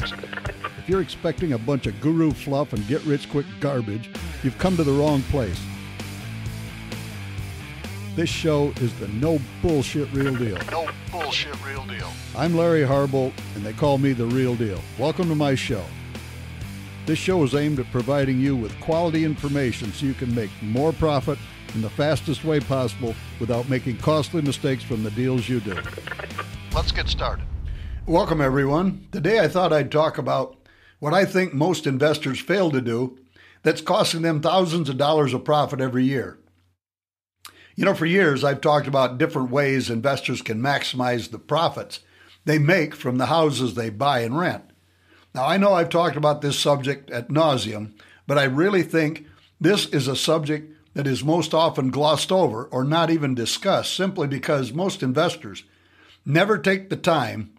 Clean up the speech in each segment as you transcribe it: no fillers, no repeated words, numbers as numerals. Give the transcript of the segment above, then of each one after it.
stocks. If you're expecting a bunch of guru fluff and get-rich-quick garbage, you've come to the wrong place. This show is the no bullshit real deal. No bullshit real deal. I'm Larry Harbolt, and they call me the real deal. Welcome to my show. This show is aimed at providing you with quality information so you can make more profit in the fastest way possible without making costly mistakes from the deals you do. Let's get started. Welcome, everyone. Today I thought I'd talk about what I think most investors fail to do that's costing them thousands of dollars of profit every year. You know, for years I've talked about different ways investors can maximize the profits they make from the houses they buy and rent. Now, I know I've talked about this subject ad nauseum, but I really think this is a subject that is most often glossed over or not even discussed simply because most investors never take the time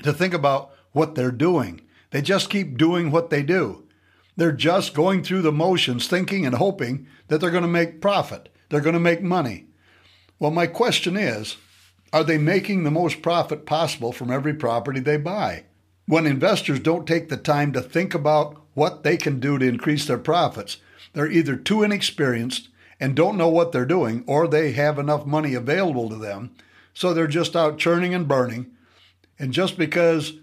to think about what they're doing. They just keep doing what they do. They're just going through the motions, thinking and hoping that they're going to make profit. They're going to make money. Well, my question is, are they making the most profit possible from every property they buy? When investors don't take the time to think about what they can do to increase their profits, they're either too inexperienced and don't know what they're doing, or they have enough money available to them, so they're just out churning and burning. And just because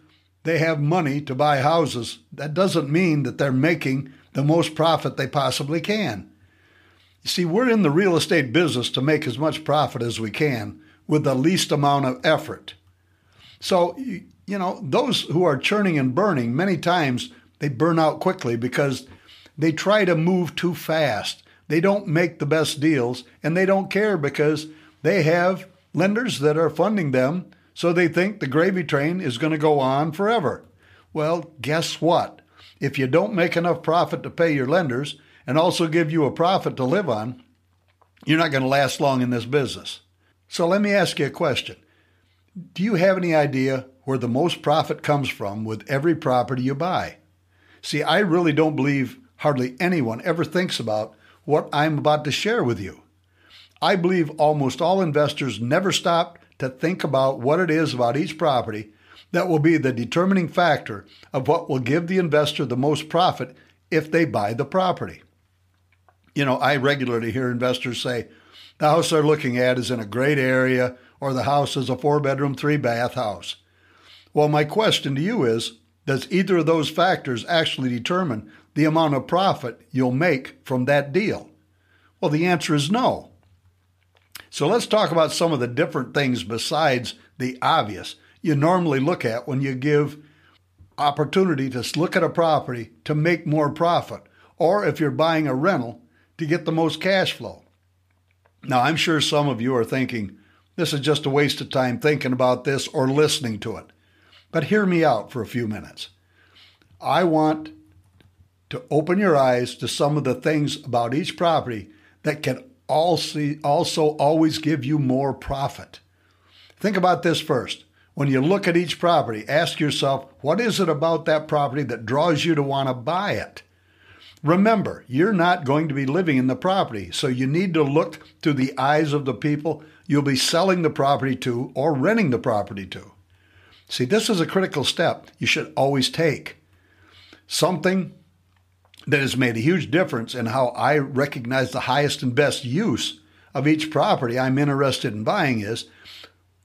they have money to buy houses, that doesn't mean that they're making the most profit they possibly can. You see, we're in the real estate business to make as much profit as we can with the least amount of effort. So, you know, those who are churning and burning, many times they burn out quickly because they try to move too fast. They don't make the best deals, and they don't care because they have lenders that are funding them, so they think the gravy train is going to go on forever. Well, guess what? If you don't make enough profit to pay your lenders and also give you a profit to live on, you're not going to last long in this business. So let me ask you a question. Do you have any idea where the most profit comes from with every property you buy? See, I really don't believe hardly anyone ever thinks about what I'm about to share with you. I believe almost all investors never stop to think about what it is about each property that will be the determining factor of what will give the investor the most profit if they buy the property. You know, I regularly hear investors say, the house they're looking at is in a great area, or the house is a 4-bedroom, 3-bath house. Well, my question to you is, does either of those factors actually determine the amount of profit you'll make from that deal? Well, the answer is no. So let's talk about some of the different things besides the obvious you normally look at when you give opportunity to look at a property to make more profit, or if you're buying a rental to get the most cash flow. Now, I'm sure some of you are thinking, this is just a waste of time thinking about this or listening to it. But hear me out for a few minutes. I want to open your eyes to some of the things about each property that can also always give you more profit. Think about this first. When you look at each property, ask yourself, what is it about that property that draws you to want to buy it? Remember, you're not going to be living in the property, so you need to look through the eyes of the people you'll be selling the property to or renting the property to. See, this is a critical step you should always take. Something that has made a huge difference in how I recognize the highest and best use of each property I'm interested in buying is,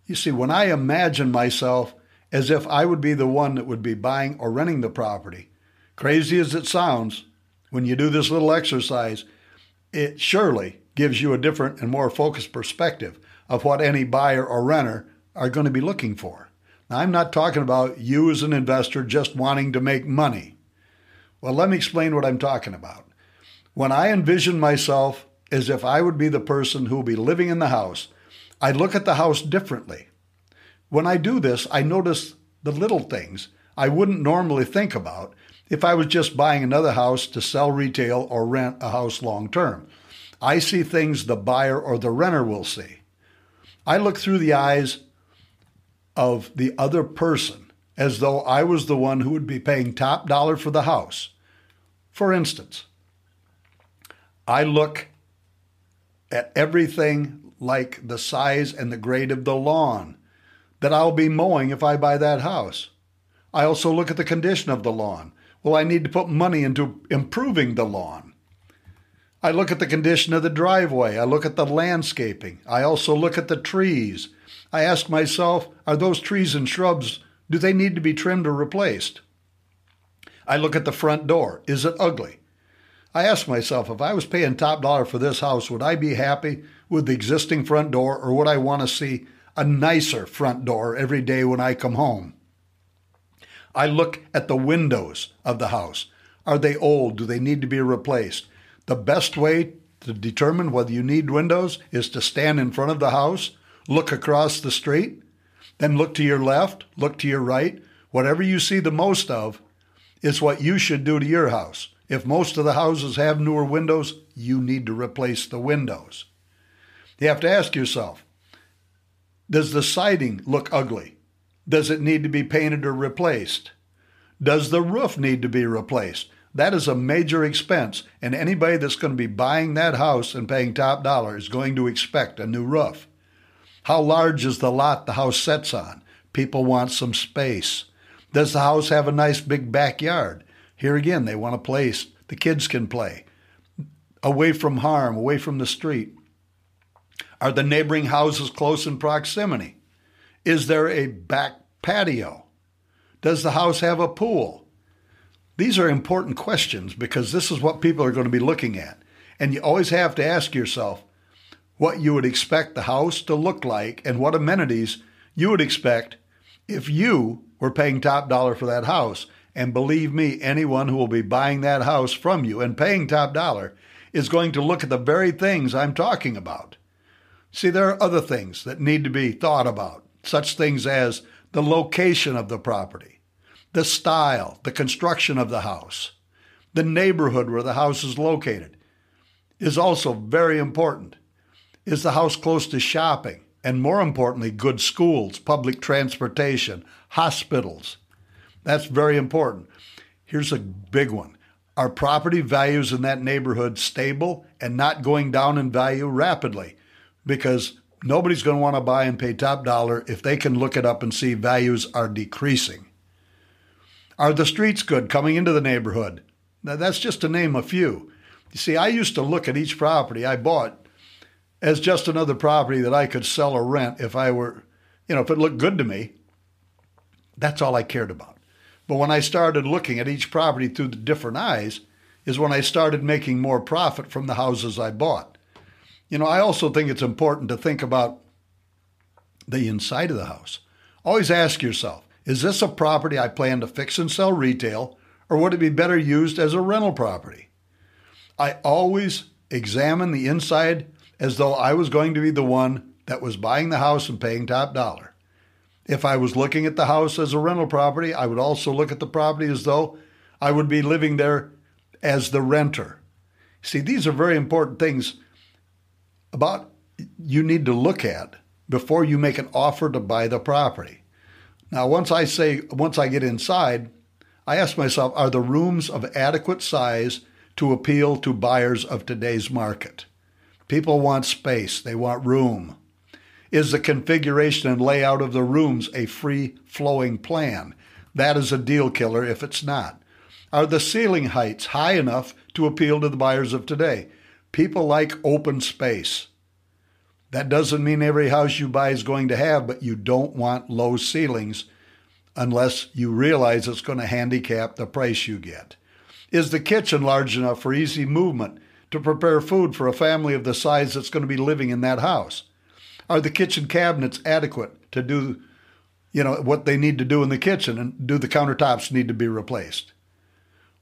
you see, when I imagine myself as if I would be the one that would be buying or renting the property, crazy as it sounds, when you do this little exercise, it surely gives you a different and more focused perspective of what any buyer or renter are going to be looking for. Now, I'm not talking about you as an investor just wanting to make money. Well, let me explain what I'm talking about. When I envision myself as if I would be the person who will be living in the house, I look at the house differently. When I do this, I notice the little things I wouldn't normally think about if I was just buying another house to sell retail or rent a house long term. I see things the buyer or the renter will see. I look through the eyes of the other person as though I was the one who would be paying top dollar for the house. For instance, I look at everything like the size and the grade of the lawn that I'll be mowing if I buy that house. I also look at the condition of the lawn. Well, I need to put money into improving the lawn. I look at the condition of the driveway. I look at the landscaping. I also look at the trees. I ask myself, are those trees and shrubs, do they need to be trimmed or replaced? I look at the front door. Is it ugly? I ask myself, if I was paying top dollar for this house, would I be happy with the existing front door, or would I want to see a nicer front door every day when I come home? I look at the windows of the house. Are they old? Do they need to be replaced? The best way to determine whether you need windows is to stand in front of the house, look across the street, then look to your left, look to your right. Whatever you see the most of is what you should do to your house. If most of the houses have newer windows, you need to replace the windows. You have to ask yourself, does the siding look ugly? Does it need to be painted or replaced? Does the roof need to be replaced? That is a major expense, and anybody that's going to be buying that house and paying top dollar is going to expect a new roof. How large is the lot the house sits on? People want some space. Does the house have a nice big backyard? Here again, they want a place the kids can play, away from harm, away from the street. Are the neighboring houses close in proximity? Is there a back patio? Does the house have a pool? These are important questions because this is what people are going to be looking at. And you always have to ask yourself what you would expect the house to look like and what amenities you would expect if you were paying top dollar for that house. And believe me, anyone who will be buying that house from you and paying top dollar is going to look at the very things I'm talking about. See, there are other things that need to be thought about, such things as the location of the property, the style, the construction of the house, the neighborhood where the house is located is also very important. Is the house close to shopping? And more importantly, good schools, public transportation, hospitals. That's very important. Here's a big one. Are property values in that neighborhood stable and not going down in value rapidly? Because nobody's going to want to buy and pay top dollar if they can look it up and see values are decreasing. Are the streets good coming into the neighborhood? Now, that's just to name a few. You see, I used to look at each property I bought as just another property that I could sell or rent if I were, if it looked good to me. That's all I cared about. But when I started looking at each property through the different eyes is when I started making more profit from the houses I bought. I also think it's important to think about the inside of the house. Always ask yourself, is this a property I plan to fix and sell retail, or would it be better used as a rental property? I always examine the inside as though I was going to be the one that was buying the house and paying top dollar. If I was looking at the house as a rental property, I would also look at the property as though I would be living there as the renter. See, these are very important things about you need to look at before you make an offer to buy the property. Now, once I get inside, I ask myself, are the rooms of adequate size to appeal to buyers of today's market? People want space. They want room. Is the configuration and layout of the rooms a free-flowing plan? That is a deal killer if it's not. Are the ceiling heights high enough to appeal to the buyers of today? People like open space. That doesn't mean every house you buy is going to have, but you don't want low ceilings unless you realize it's going to handicap the price you get. Is the kitchen large enough for easy movement to prepare food for a family of the size that's going to be living in that house? Are the kitchen cabinets adequate to do, what they need to do in the kitchen, and do the countertops need to be replaced?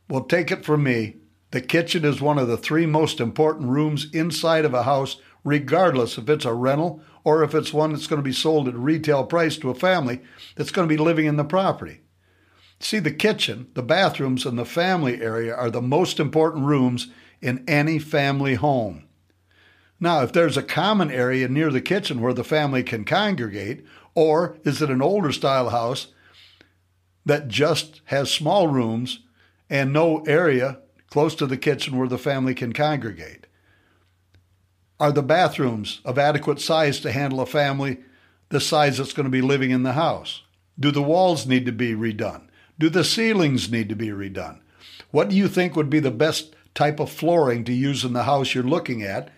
Well, take it from me, the kitchen is one of the three most important rooms inside of a house, regardless if it's a rental or if it's one that's going to be sold at a retail price to a family that's going to be living in the property. See, the kitchen, the bathrooms, and the family area are the most important rooms in any family home. Now, if there's a common area near the kitchen where the family can congregate, or is it an older style house that just has small rooms and no area close to the kitchen where the family can congregate? Are the bathrooms of adequate size to handle a family the size that's going to be living in the house? Do the walls need to be redone? Do the ceilings need to be redone? What do you think would be the best type of flooring to use in the house you're looking at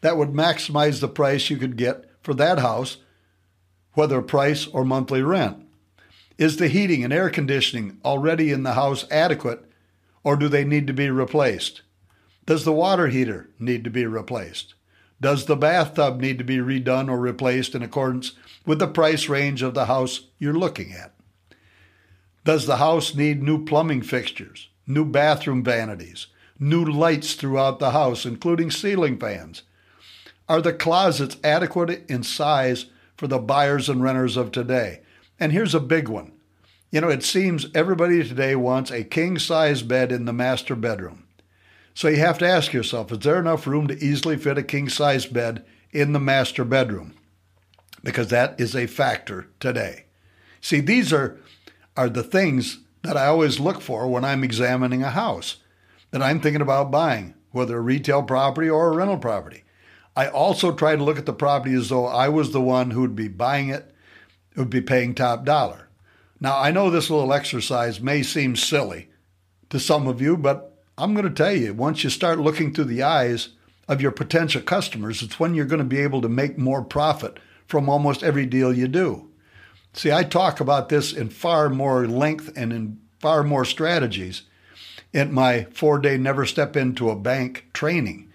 that would maximize the price you could get for that house, whether price or monthly rent? Is the heating and air conditioning already in the house adequate, or do they need to be replaced? Does the water heater need to be replaced? Does the bathtub need to be redone or replaced in accordance with the price range of the house you're looking at? Does the house need new plumbing fixtures, new bathroom vanities, new lights throughout the house, including ceiling fans? Are the closets adequate in size for the buyers and renters of today? And here's a big one. It seems everybody today wants a king-size bed in the master bedroom. So you have to ask yourself, is there enough room to easily fit a king-size bed in the master bedroom? Because that is a factor today. See, these are the things that I always look for when I'm examining a house that I'm thinking about buying, whether a retail property or a rental property. I also try to look at the property as though I was the one who would be buying it, would be paying top dollar. Now, I know this little exercise may seem silly to some of you, but I'm going to tell you, once you start looking through the eyes of your potential customers, it's when you're going to be able to make more profit from almost every deal you do. See, I talk about this in far more length and in far more strategies in my 4-day Never Step Into a Bank training,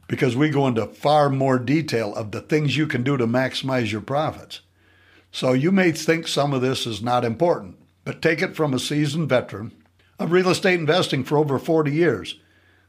because we go into far more detail of the things you can do to maximize your profits. So you may think some of this is not important, but take it from a seasoned veteran of real estate investing for over 40 years,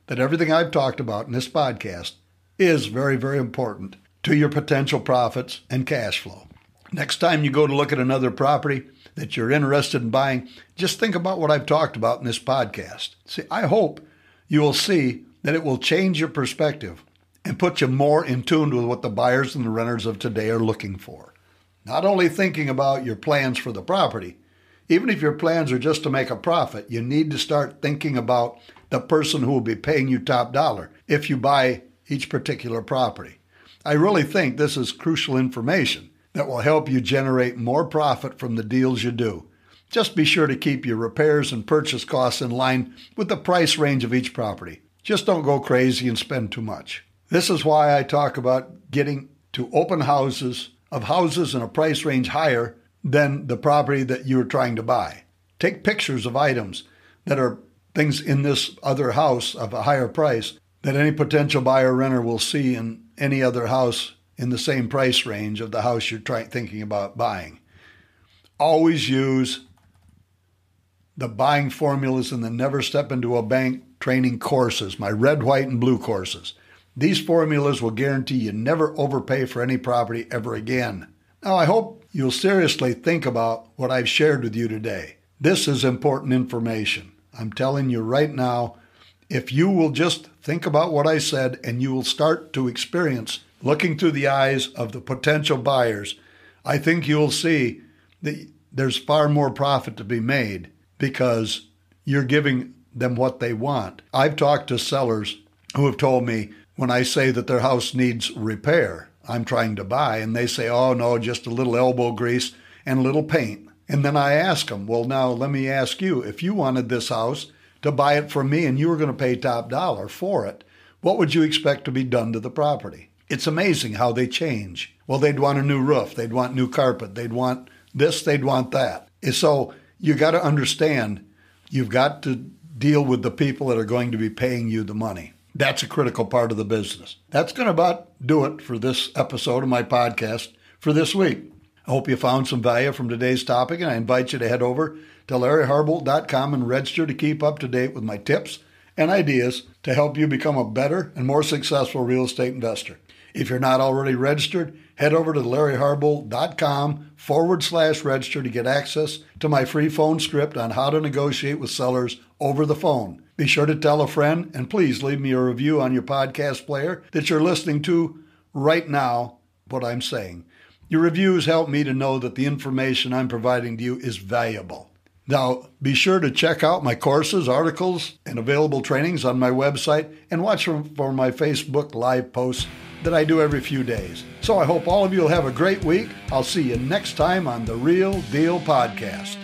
that everything I've talked about in this podcast is very, very important to your potential profits and cash flow. Next time you go to look at another property that you're interested in buying, just think about what I've talked about in this podcast. See, I hope you will see that it will change your perspective and put you more in tune with what the buyers and the renters of today are looking for. Not only thinking about your plans for the property, even if your plans are just to make a profit, you need to start thinking about the person who will be paying you top dollar if you buy each particular property. I really think this is crucial information that will help you generate more profit from the deals you do. Just be sure to keep your repairs and purchase costs in line with the price range of each property. Just don't go crazy and spend too much. This is why I talk about getting to open houses in a price range higher than the property that you're trying to buy. Take pictures of items that are things in this other house of a higher price that any potential buyer or renter will see in any other house in the same price range of the house you're thinking about buying. Always use the buying formulas in the Never Step Into a Bank training courses, my red, white, and blue courses. These formulas will guarantee you never overpay for any property ever again. Now, I hope you'll seriously think about what I've shared with you today. This is important information. I'm telling you right now, if you will just think about what I said and you will start to experience looking through the eyes of the potential buyers, I think you'll see that there's far more profit to be made because you're giving them what they want. I've talked to sellers who have told me, when I say that their house needs repair, I'm trying to buy, and they say, oh no, just a little elbow grease and a little paint. And then I ask them, well, now let me ask you, if you wanted this house to buy it from me and you were going to pay top dollar for it, what would you expect to be done to the property? It's amazing how they change. Well, they'd want a new roof, they'd want new carpet, they'd want this, they'd want that. And so you got to understand, you've got to deal with the people that are going to be paying you the money. That's a critical part of the business. That's going to about do it for this episode of my podcast for this week. I hope you found some value from today's topic, and I invite you to head over to LarryHarbolt.com and register to keep up to date with my tips and ideas to help you become a better and more successful real estate investor. If you're not already registered, head over to LarryHarbolt.com/register to get access to my free phone script on how to negotiate with sellers over the phone. Be sure to tell a friend, and please leave me a review on your podcast player that you're listening to right now, what I'm saying. Your reviews help me to know that the information I'm providing to you is valuable. Now, be sure to check out my courses, articles, and available trainings on my website, and watch for my Facebook Live posts that I do every few days. So I hope all of you will have a great week. I'll see you next time on The Real Deal Podcast.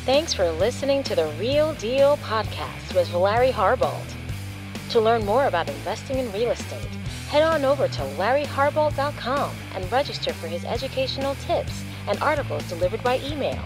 Thanks for listening to the Real Deal Podcast with Larry Harbold. To learn more about investing in real estate, head on over to LarryHarbold.com and register for his educational tips and articles delivered by email.